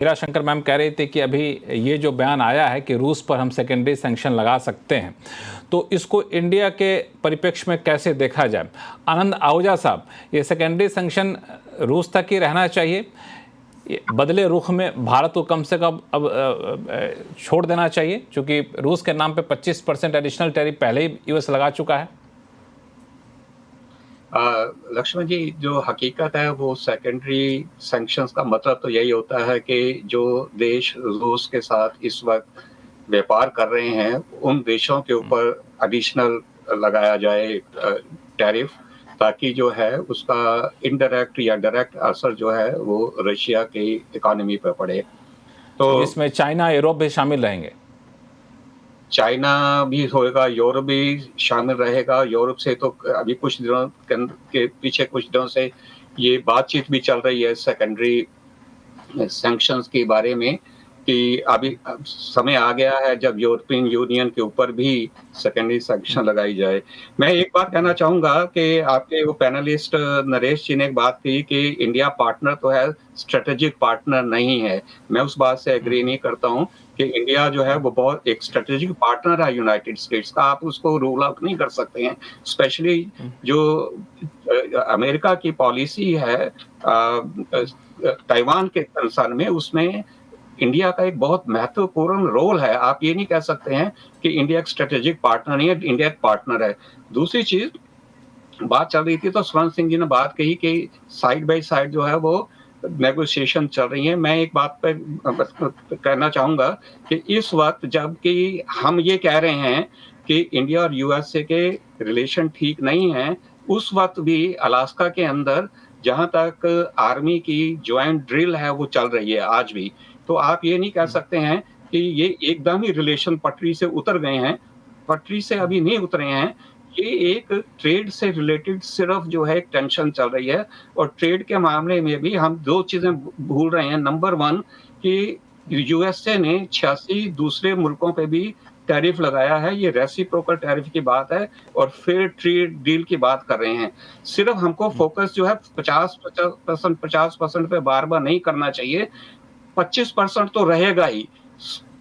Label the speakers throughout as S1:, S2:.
S1: Meera Shankar ma'am कह रही थी कि अभी ये जो बयान आया है कि रूस पर हम सेकेंडरी सैंक्शन लगा सकते हैं, तो इसको इंडिया के परिप्रेक्ष्य में कैसे देखा जाए? आनंद आहूजा साहब, ये सेकेंडरी सैंक्शन रूस तक ही रहना चाहिए, बदले रुख में भारत को कम से कम अब छोड़ देना चाहिए, क्योंकि रूस के नाम पे 25% एडिशनल टैरिफ पहले ही यूएस लगा चुका है?
S2: लक्ष्मण जी, जो हकीकत है वो सेकेंडरी सैंक्शंस का मतलब तो यही होता है कि जो देश रूस के साथ इस वक्त व्यापार कर रहे हैं उन देशों के ऊपर एडिशनल लगाया जाए टैरिफ, ताकि जो है उसका इनडायरेक्ट या डायरेक्ट असर जो है वो रशिया की इकोनॉमी पर पड़े।
S1: तो इसमें चाइना, यूरोप भी शामिल रहेंगे?
S2: चाइना भी होएगा, यूरोप भी शामिल रहेगा। यूरोप से तो अभी कुछ दिनों के पीछे कुछ दिनों से ये बातचीत भी चल रही है सेकेंडरी सैंक्शंस के बारे में कि अभी समय आ गया है जब यूरोपियन यूनियन के ऊपर भी सेकेंडरी सैंक्शन लगाई जाए। मैं एक बात कहना चाहूंगा कि आपके वो पैनलिस्ट नरेश जी ने एक बात कही कि इंडिया पार्टनर तो है, स्ट्रेटेजिक पार्टनर नहीं है। मैं उस बात से एग्री नहीं करता हूं कि इंडिया जो है वो बहुत एक स्ट्रेटेजिक पार्टनर है यूनाइटेड स्टेट्स का। आप उसको रूल आउट नहीं कर सकते हैं, स्पेशली जो अमेरिका की पॉलिसी है ताइवान के कंसर्न में, उसमें इंडिया का एक बहुत महत्वपूर्ण रोल है। आप ये नहीं कह सकते हैं कि इंडिया एक स्ट्रेटेजिक पार्टनर नहीं है, इंडिया एक पार्टनर है। दूसरी चीज, बात चल रही थी तो स्वर्ण सिंह जी ने बात कही कि साइड बाय साइड जो है वो नेगोशिएशन चल रही है। मैं एक बात पे कहना चाहूंगा कि इस वक्त जबकि हम ये कह रहे हैं कि इंडिया और यूएसए के रिलेशन ठीक नहीं है, उस वक्त भी अलास्का के अंदर जहां तक आर्मी की ज्वाइंट ड्रिल है वो चल रही है आज भी। तो आप ये नहीं कह सकते हैं कि ये एकदम ही रिलेशन पटरी से उतर गए हैं। पटरी से अभी नहीं उतरे हैं। ये एक ट्रेड से रिलेटेड सिर्फ जो है एक टेंशन चल रही है, और ट्रेड के मामले में भी हम दो चीजें भूल रहे हैं। नंबर वन कि यूएसए ने 86 दूसरे मुल्कों पे भी टैरिफ लगाया है। ये रेसिप्रोकल टैरिफ की बात है और फेयर ट्रेड डील की बात कर रहे हैं। सिर्फ हमको फोकस जो है 50% पे बार बार नहीं करना चाहिए। 25% तो रहेगा ही।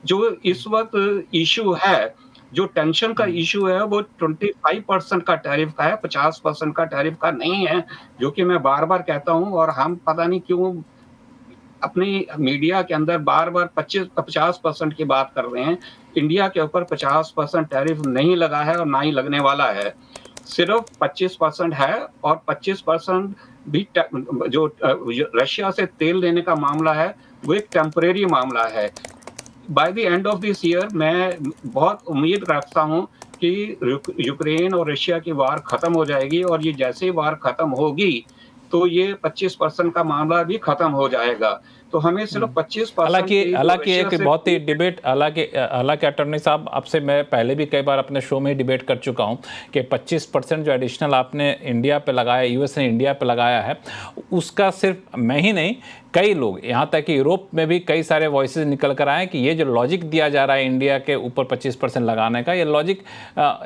S2: जो इस वक्त इशू है, जो टेंशन का इशू है वो 25% का टैरिफ का है, 50% का टैरिफ का नहीं है, जो कि मैं बार बार कहता हूं। और हम पता नहीं क्यों अपनी मीडिया के अंदर बार बार 50% की बात कर रहे हैं। इंडिया के ऊपर 50% टैरिफ नहीं लगा है और ना ही लगने वाला है। सिर्फ 25% है, और 25% भी जो रशिया से तेल लेने का मामला है वो एक टेम्परेरी मामला है। By the end of this year मैं बहुत उम्मीद रखता हूं कि यूक्रेन और रशिया की वार खत्म हो जाएगी, और ये जैसे ही वार खत्म होगी तो ये 25% का मामला भी खत्म हो जाएगा। तो हमें सिर्फ 25%
S1: हालांकि एक बहुत ही डिबेट, हालांकि अटॉर्नी साहब, आपसे मैं पहले भी कई बार अपने शो में डिबेट कर चुका हूं कि 25% जो एडिशनल आपने इंडिया पे लगाया, यूएस ने इंडिया पे लगाया है, उसका सिर्फ मैं ही नहीं, कई लोग, यहाँ तक कि यूरोप में भी कई सारे वॉइसेस निकल कर आए कि ये जो लॉजिक दिया जा रहा है इंडिया के ऊपर 25% लगाने का, ये लॉजिक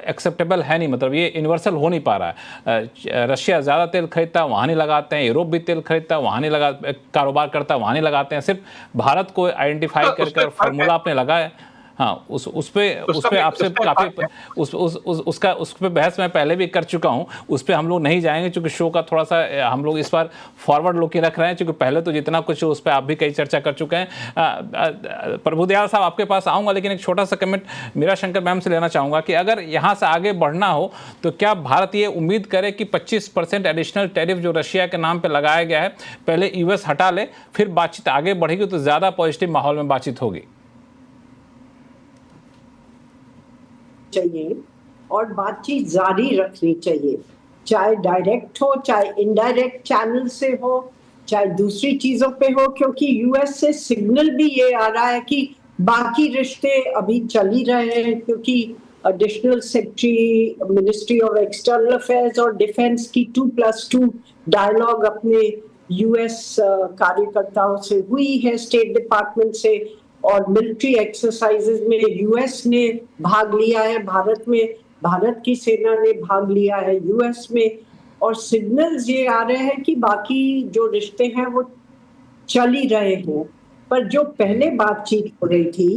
S1: एक्सेप्टेबल है नहीं। मतलब ये यूनिवर्सल हो नहीं पा रहा है। रशिया ज़्यादा तेल खरीदता, वहाँ नहीं लगाते हैं। यूरोप भी तेल खरीदता, वहाँ नहीं लगा, कारोबार करता, वहाँ नहीं लगाते हैं। सिर्फ भारत को आइडेंटिफाई करके फॉर्मूला आपने लगाया। हाँ, उस पे आपसे काफ़ी उस पे बहस मैं पहले भी कर चुका हूँ। उस पे हम लोग नहीं जाएंगे, क्योंकि शो का थोड़ा सा हम लोग इस बार फॉरवर्ड लुक ही रख रहे हैं, क्योंकि पहले तो जितना कुछ उस पे आप भी कई चर्चा कर चुके हैं। प्रभुदयाल साहब, आपके पास आऊँगा, लेकिन एक छोटा सा कमेंट मीरा शंकर मैम से लेना चाहूँगा कि अगर यहाँ से आगे बढ़ना हो तो क्या भारत ये उम्मीद करे कि 25% एडिशनल टैरिफ जो रशिया के नाम पर लगाया गया है, पहले यूएस हटा ले, फिर बातचीत आगे बढ़ेगी तो ज़्यादा पॉजिटिव माहौल में बातचीत होगी?
S3: चाहिए और बातचीत जारी रखनी चाहिए, चाहे डायरेक्ट हो, चाहे इनडायरेक्ट चैनल से हो, चाहे दूसरी चीजों पे हो, क्योंकि यूएस से सिग्नल भी ये आ रहा है कि बाकी रिश्ते अभी चल ही रहे हैं, क्योंकि additional secretary ministry of external affairs और डिफेंस की 2+2 डायलॉग अपने यूएस कार्यकर्ताओं से हुई है, स्टेट डिपार्टमेंट से, और मिलिट्री एक्सरसाइजेज में यूएस ने भाग लिया है, भारत में भारत की सेना ने भाग लिया है यूएस में, और सिग्नल्स ये आ रहे हैं कि बाकी जो रिश्ते हैं वो चल ही रहे हैं। पर जो पहले बातचीत हो रही थी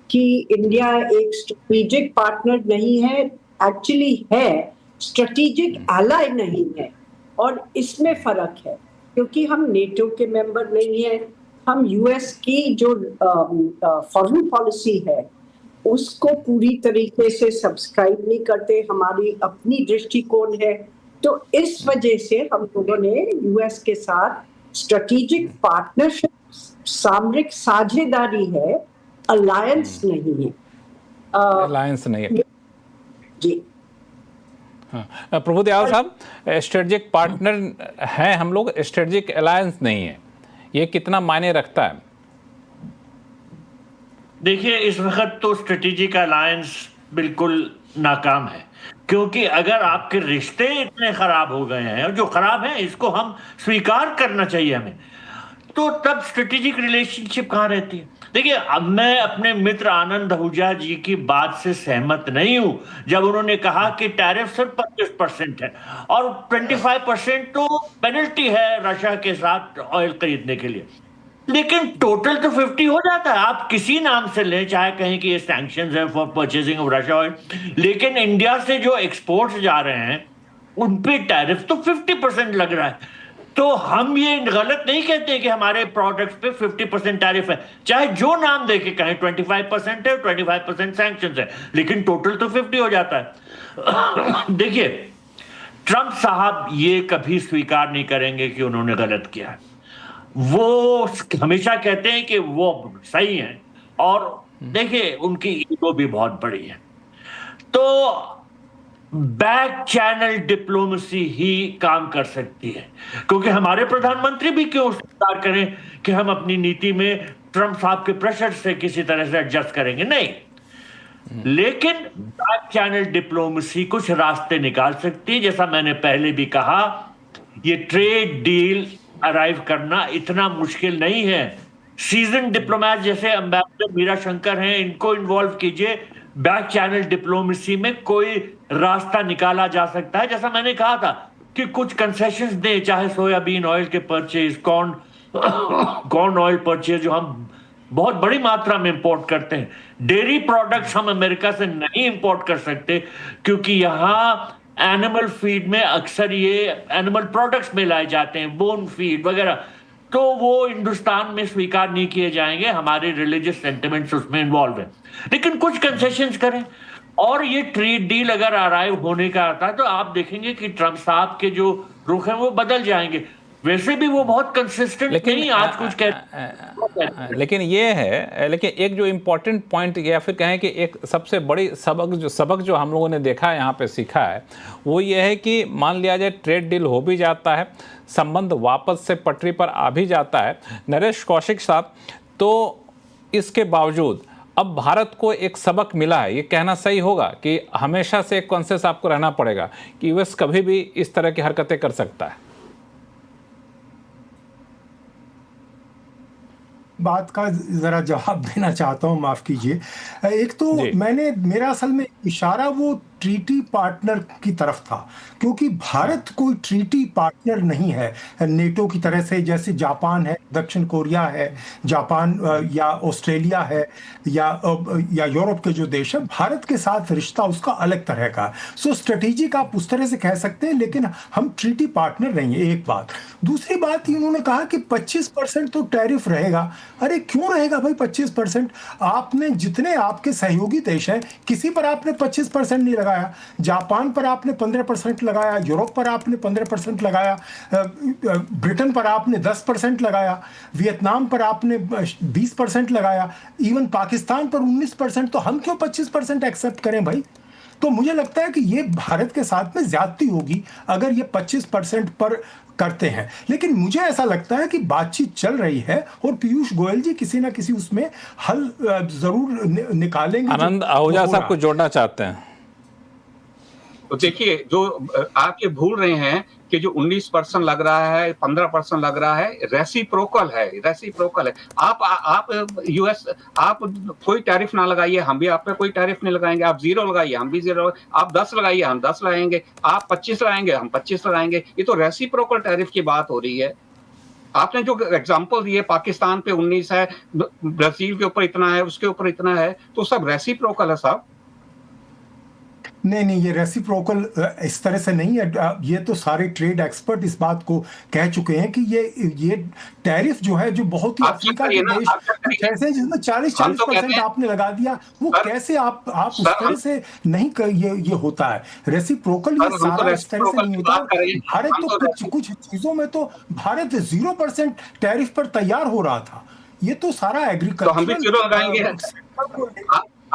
S3: कि इंडिया एक स्ट्रेटेजिक पार्टनर नहीं है, एक्चुअली है, स्ट्रेटेजिक एलाय नहीं है। और इसमें फर्क है क्योंकि हम नेटो के मेंबर नहीं है, हम यूएस की जो फॉरेन पॉलिसी है उसको पूरी तरीके से सब्सक्राइब नहीं करते, हमारी अपनी दृष्टिकोण है। तो इस वजह से हम लोगों ने यूएस के साथ स्ट्रेटेजिक पार्टनरशिप, सामरिक साझेदारी है, अलायंस नहीं है।
S1: अलायंस नहीं है
S3: जी।
S1: हाँ, प्रभुदयाल साहब, स्ट्रेटेजिक पार्टनर हैं हम लोग, स्ट्रेटेजिक अलायंस नहीं है, ये कितना मायने रखता है?
S4: देखिए, इस वक्त तो स्ट्रेटेजिक अलायंस बिल्कुल नाकाम है, क्योंकि अगर आपके रिश्ते इतने खराब हो गए हैं, और जो खराब हैं इसको हम स्वीकार करना चाहिए हमें, तो तब स्ट्रेटेजिक रिलेशनशिप कहाँ रहती है? देखिए, अब मैं अपने मित्र आनंद आहूजा जी की बात से सहमत नहीं हूं जब उन्होंने कहा कि टैरिफ सिर्फ 25% है और 25% तो पेनल्टी है रशिया के साथ ऑयल खरीदने के लिए, लेकिन टोटल तो 50 हो जाता है। आप किसी नाम से लें, चाहे कहें कि ये सैंक्शंस है for purchasing of Russia oil, लेकिन इंडिया से जो एक्सपोर्ट्स जा रहे हैं उन पे टैरिफ तो 50% लग रहा है। तो हम ये गलत नहीं कहते कि हमारे प्रोडक्ट्स पे 50% टैरिफ है, चाहे जो नाम देके कहें, 25% है, 25% सैंक्शंस है, लेकिन टोटल तो 50 हो जाता है। देखिए, ट्रंप साहब ये कभी स्वीकार नहीं करेंगे कि उन्होंने गलत किया है। वो हमेशा कहते हैं कि वो सही हैं, और देखिए उनकी ईगो भी बहुत बड़ी है। तो बैक चैनल डिप्लोमेसी ही काम कर सकती है, क्योंकि हमारे प्रधानमंत्री भी क्यों स्वीकार करें कि हम अपनी नीति में ट्रंप साहब के प्रेशर से किसी तरह से एडजस्ट करेंगे, नहीं। लेकिन बैक चैनल डिप्लोमेसी कुछ रास्ते निकाल सकती है। जैसा मैंने पहले भी कहा, ये ट्रेड डील अराइव करना इतना मुश्किल नहीं है। सीजन डिप्लोमैट जैसे एम्बेसडर मीरा शंकर हैं, इनको इन्वॉल्व कीजिए, बैक चैनल डिप्लोमेसी में कोई रास्ता निकाला जा सकता है। जैसा मैंने कहा था कि कुछ कंसेशंस दे, चाहे सोयाबीन ऑयल के परचेज, कॉर्न ऑयल परचेज जो हम बहुत बड़ी मात्रा में इंपोर्ट करते हैं, डेयरी प्रोडक्ट्स हम अमेरिका से नहीं इंपोर्ट कर सकते क्योंकि यहाँ एनिमल फीड में अक्सर ये एनिमल प्रोडक्ट्स में लाए जाते हैं, बोन फीड वगैरह, तो वो हिंदुस्तान में स्वीकार नहीं किए जाएंगे। हमारे रिलीजियस सेंटिमेंट्स उसमें इन्वॉल्व है, लेकिन कुछ कंसेशंस करें। और ये ट्रेड डील अगर अराइव होने का आता है तो आप देखेंगे कि ट्रंप साहब के जो रुख हैं वो बदल जाएंगे। वैसे भी वो बहुत कंसिस्टेंट नहीं, आज कुछ कहते,
S1: लेकिन ये है, लेकिन एक जो इम्पोर्टेंट पॉइंट या फिर कहें कि एक सबसे बड़ी सबक जो हम लोगों ने देखा है, यहाँ पे सीखा है, वो ये है कि मान लिया जाए ट्रेड डील हो भी जाता है, संबंध वापस से पटरी पर आ भी जाता है नरेश कौशिक साहब, तो इसके बावजूद अब भारत को एक सबक मिला है, ये कहना सही होगा कि हमेशा से एक कॉन्शियस आपको रहना पड़ेगा कि यूएस कभी भी इस तरह की हरकतें कर सकता है।
S5: बात का जरा जवाब देना चाहता हूं, माफ कीजिए। एक तो मेरा असल में इशारा वो ट्रीटी पार्टनर की तरफ था, क्योंकि भारत कोई ट्रीटी पार्टनर नहीं है नेटो की तरह से, जैसे जापान है, दक्षिण कोरिया है, जापान या ऑस्ट्रेलिया है, या यूरोप के जो देश है। भारत के साथ रिश्ता उसका अलग तरह का, सो स्ट्रेटेजिक आप उस तरह से कह सकते हैं, लेकिन हम ट्रीटी पार्टनर नहीं है, एक बात। दूसरी बात, इन्होंने कहा कि 25% तो टैरिफ रहेगा। अरे क्यों रहेगा भाई 25%? आपने जितने आपके सहयोगी देश हैं, किसी पर आपने 25% नहीं लगाया। जापान पर आपने 15% लगाया, यूरोप पर आपने 15% लगाया, ब्रिटेन पर आपने 10% लगाया, वियतनाम पर आपने 20% लगाया, इवन पाकिस्तान पर 19%। तो हम क्यों 25% एक्सेप्ट करें भाई? तो मुझे लगता है कि ये भारत के साथ में ज्यादती होगी अगर ये 25% पर करते हैं। लेकिन मुझे ऐसा लगता है कि बातचीत चल रही है और पीयूष गोयल जी किसी ना किसी उसमें हल जरूर निकालेंगे।
S1: आनंद आहूजा साहब को जोड़ना चाहते हैं।
S2: तो देखिए, जो आप ये भूल रहे हैं कि जो 19% लग रहा है, 15% लग रहा है, रेसिप्रोकल है। आप यूएस, आप कोई टैरिफ ना लगाइए, हम भी आप पे कोई टैरिफ नहीं लगाएंगे। आप 0 लगाइए, हम भी 0। आप 10 लगाइए, हम 10 लगाएंगे। आप 25 लगाएंगे, हम 25 लगाएंगे। ये तो रेसिप्रोकल टैरिफ की बात हो रही है। आपने जो एग्जांपल दिए, पाकिस्तान पे 19 है, ब्राजील के ऊपर इतना है, उसके ऊपर इतना है, तो सब रेसिप्रोकल है साहब।
S5: नहीं, ये रेसिप्रोकल इस तरह से नहीं है। ये तो सारे ट्रेड एक्सपर्ट इस बात को कह चुके हैं कि ये टैरिफ जो है, जो बहुत ही अफ्रीका के देश कुछ ऐसे हैं जिसमें 40% आपने लगा दिया, वो कैसे आप उस तरह से नहीं ये होता है रेसिप्रोकल। ये सारा इस तरह से नहीं होता। भारत तो कुछ चीजों में तो भारत 0% टैरिफ पर तैयार हो रहा था। ये तो सारा एग्रीकल्चर।
S2: तो हम भी 0 लगाएंगे।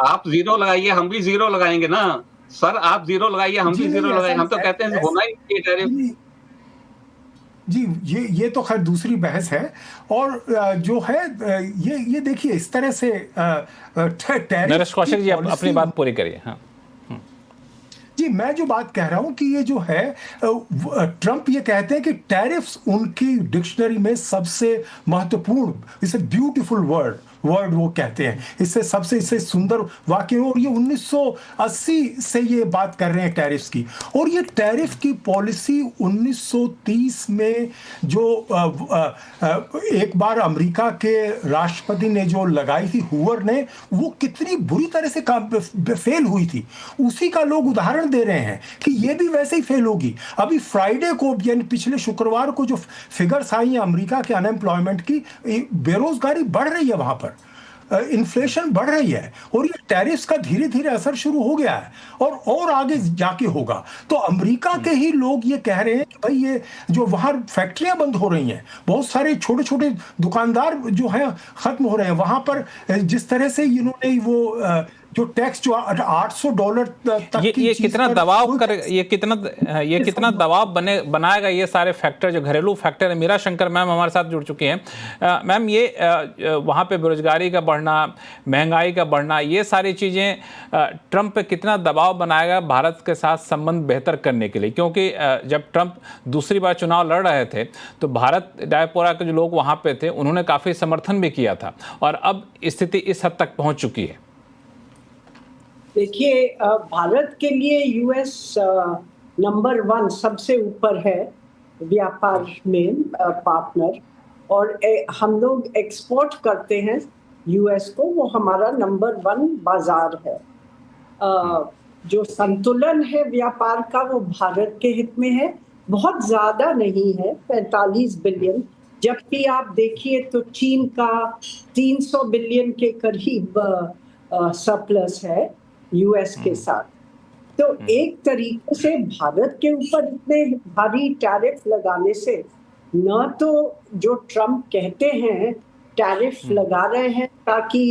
S2: आप 0 लगाइए, हम भी 0 लगाएंगे ना सर। आप 0 लगाइए, हम भी 0 लगाएंगे। हम तो कहते हैं होना ही चाहिए टैरिफ।
S5: जी, ये तो खैर दूसरी बहस है। और जो है ये देखिए इस तरह से
S1: नरेश कौशिक जी अपनी बात पूरी करिए। हाँ
S5: जी, मैं जो बात कह रहा हूं कि ये जो है ट्रंप ये कहते हैं कि टैरिफ्स उनकी डिक्शनरी में सबसे महत्वपूर्ण, इसे ब्यूटीफुल वर्ड वो कहते हैं, इससे सुंदर वाक्य। और ये 1980 से ये बात कर रहे हैं टैरिफ्स की। और ये टैरिफ की पॉलिसी 1930 में जो एक बार अमेरिका के राष्ट्रपति ने जो लगाई थी, हूवर ने, वो कितनी बुरी तरह से फेल हुई थी, उसी का लोग उदाहरण दे रहे हैं कि ये भी वैसे ही फेल होगी। अभी फ्राइडे को, यानी पिछले शुक्रवार को, जो फिगर्स आई हैं अमेरिका के अनएम्प्लॉयमेंट की, बेरोजगारी बढ़ रही है, वहां पर इन्फ्लेशन बढ़ रही है, और ये टैरिफ्स का धीरे धीरे असर शुरू हो गया है और आगे जाके होगा। तो अमेरिका के ही लोग ये कह रहे हैं कि भाई ये जो वहां फैक्ट्रियां बंद हो रही हैं, बहुत सारे छोटे छोटे दुकानदार जो हैं खत्म हो रहे हैं, वहां पर जिस तरह से इन्होंने वो जो टैक्स जो $800 तक
S1: ये कितना दबाव कर, ये कितना दबाव बनाएगा ये सारे फैक्टर, जो घरेलू फैक्टर है। मीरा शंकर मैम हमारे साथ जुड़ चुकी हैं। मैम, ये वहाँ पे बेरोजगारी का बढ़ना, महंगाई का बढ़ना, ये सारी चीज़ें ट्रंप पे कितना दबाव बनाएगा भारत के साथ संबंध बेहतर करने के लिए? क्योंकि जब ट्रंप दूसरी बार चुनाव लड़ रहे थे तो भारत डायस्पोरा के जो लोग वहाँ पे थे उन्होंने काफ़ी समर्थन भी किया था, और अब स्थिति इस हद तक पहुँच चुकी है।
S3: देखिए, भारत के लिए यूएस नंबर 1 सबसे ऊपर है व्यापार में पार्टनर, और हम लोग एक्सपोर्ट करते हैं यूएस को, वो हमारा नंबर 1 बाजार है। जो संतुलन है व्यापार का, वो भारत के हित में है। बहुत ज्यादा नहीं है, 45 बिलियन, जबकि आप देखिए तो चीन का 300 बिलियन के करीब सरप्लस है यूएस के साथ। तो एक तरीके से भारत के ऊपर इतने भारी टैरिफ लगाने से, न तो जो ट्रम्प कहते हैं टैरिफ लगा रहे हैं ताकि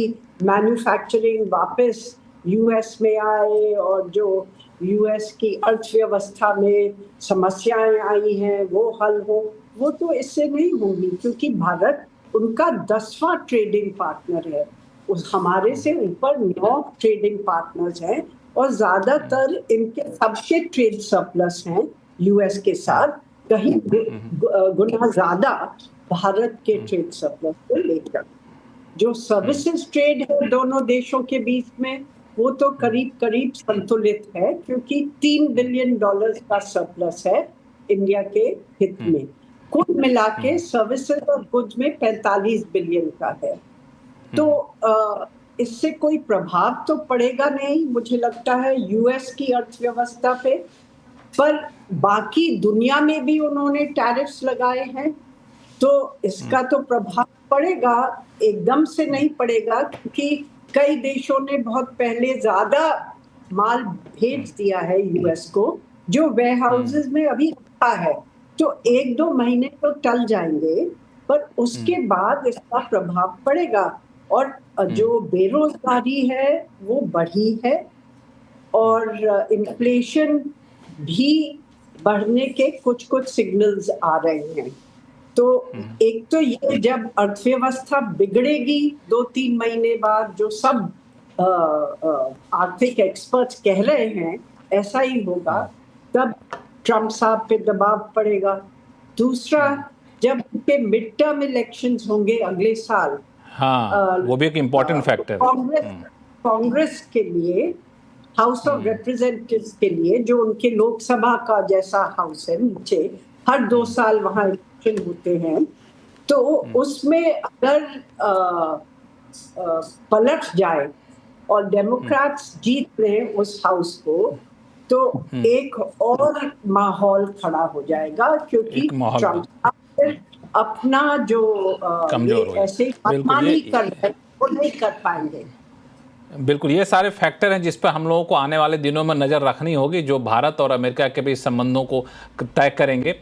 S3: मैन्युफैक्चरिंग वापस यूएस में आए, और जो यूएस की अर्थव्यवस्था में समस्याएं आई हैं वो हल हो, वो तो इससे नहीं होगी, क्योंकि भारत उनका 10वां ट्रेडिंग पार्टनर है। उस हमारे से ऊपर 9 ट्रेडिंग पार्टनर्स हैं, और ज्यादातर इनके सबके ट्रेड सरप्लस हैं यूएस के साथ, कहीं गुना ज्यादा भारत के ट्रेड सरप्लस को लेकर। जो सर्विसेज ट्रेड है दोनों देशों के बीच में, वो तो करीब करीब संतुलित है, क्योंकि $3 बिलियन का सरप्लस है इंडिया के हित में। कुल मिला के सर्विसेज और गुड्स में 45 बिलियन का है। तो इससे कोई प्रभाव तो पड़ेगा नहीं, मुझे लगता है, यूएस की अर्थव्यवस्था पे। पर बाकी दुनिया में भी उन्होंने टैरिफ्स लगाए हैं, तो इसका तो प्रभाव पड़ेगा, एकदम से नहीं पड़ेगा, क्योंकि कई देशों ने बहुत पहले ज्यादा माल भेज दिया है यूएस को, जो वेयर हाउसेज में अभी रखा है। तो 1-2 महीने तो टल जाएंगे, पर उसके बाद इसका प्रभाव पड़ेगा। और जो बेरोजगारी है वो बढ़ी है, और इन्फ्लेशन भी बढ़ने के कुछ सिग्नल्स आ रहे हैं। तो एक तो ये, जब अर्थव्यवस्था बिगड़ेगी 2-3 महीने बाद, जो सब आर्थिक एक्सपर्ट्स कह रहे हैं ऐसा ही होगा, तब ट्रंप साहब पे दबाव पड़ेगा। दूसरा, जब उनके मिड टर्म इलेक्शंस होंगे अगले साल,
S1: हाँ, वो भी एक इम्पोर्टेंट फैक्टर है।
S3: कांग्रेस के लिए, हाउस ऑफ रिप्रेजेंटेटिव्स के लिए, जो उनके लोकसभा का जैसा हाउस है नीचे, हर 2 साल वहां इलेक्शन होते हैं, तो उसमें अगर पलट जाए और डेमोक्रेट्स जीत रहे उस हाउस को, तो एक और माहौल खड़ा हो जाएगा, क्योंकि ट्रम्प अपना जो
S1: कमजोर
S3: ये ऐसे मनमानी कर रहे हैं वो नहीं कर पाएंगे।
S1: बिल्कुल, ये सारे फैक्टर हैं जिस पर हम लोगों को आने वाले दिनों में नज़र रखनी होगी, जो भारत और अमेरिका के बीच संबंधों को तय करेंगे।